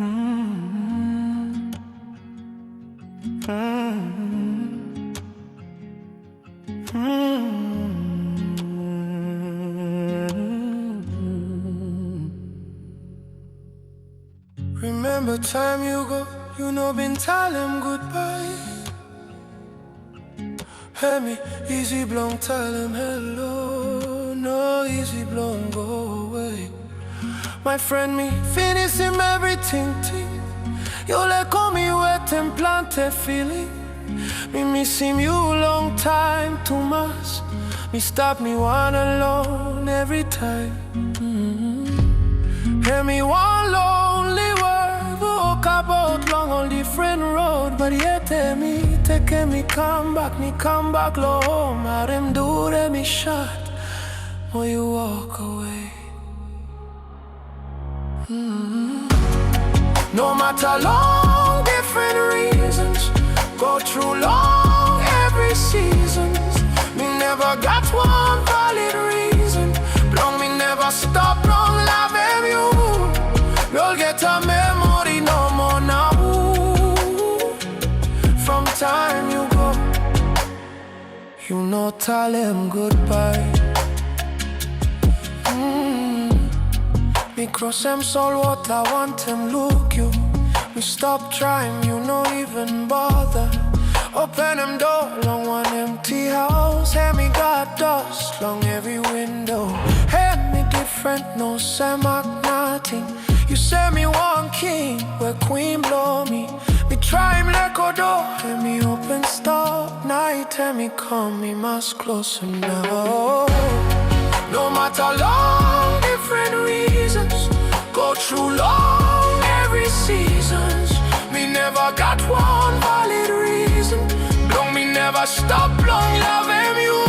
Mm. Mm. Mm. Remember time you go, you know been Talem Gud Bye. Hemi, easy Blong, tell him hello. No easy Blong, go away. My friend me, finish him everything. You let call me wet and plant a feeling. Me miss him you long time too much. Me stop me one alone every time. Hear me one lonely word. Walk about long on different road, but yet tell me take me come back low home. How them do them me shot when you walk away. No matter long different reasons, go through long every seasons. Me never got one valid reason. Blong me never stop long lavem you. Olgeta memori nomo now. From time you go, you no talem goodbye. Me cross them soul what I want them look you. Me stop trying, you no even bother. Open them door, long one empty house. Hemi got dust, long every window. Hemi different, no semak nothing. You say me one king, where queen blow me. Me try him like a door, Hemi open stop. Night, Hemi come, me must close him now. No matter long different reasons, go through long every seasons. Me never got one valid reason. Blong me never stop long lavem you.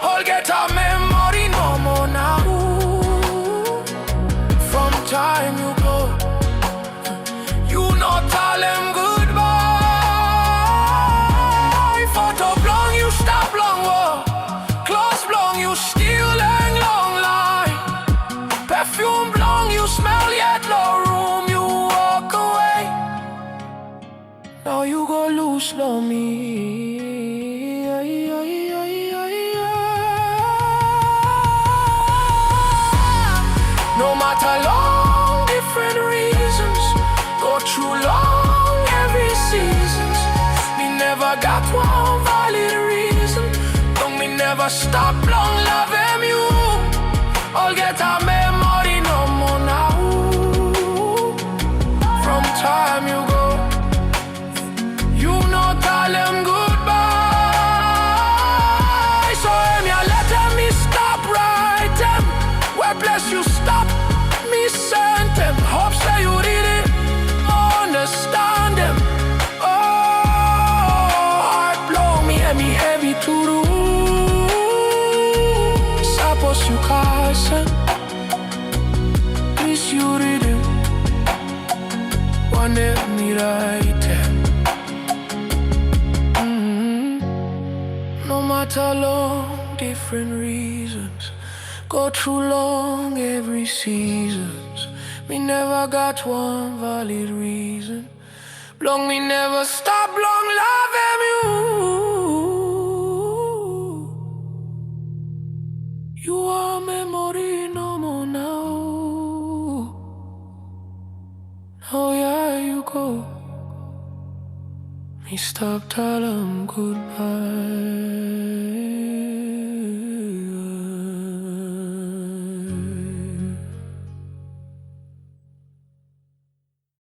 Olgeta memori nomo now. From time you go, you no talem good bye. Photo Blong you stop long war. Close Blong you still hang long line. Perfume Blong you smell yet low room you walk away. Now you go lose slow me. No matter long different reasons, go through long every seasons. Me never got one valid reason. Don't me never stop long lavem you. Olgeta memori nomo now. From time you go, you no talem good bye. So Hemi, I let me stop right them. Where bless you stop, me sent them. Hope say you did it, understand them. Oh, heart blow me, Hemi heavy to do. Suppose you carson, this you did it. One day me right there. No matter long different reasons, go through long every seasons. Me never got one valid reason. Blong me never stop long lavem you. You are memori nomo now. Oh yeah, you go. Me stop talem goodbye.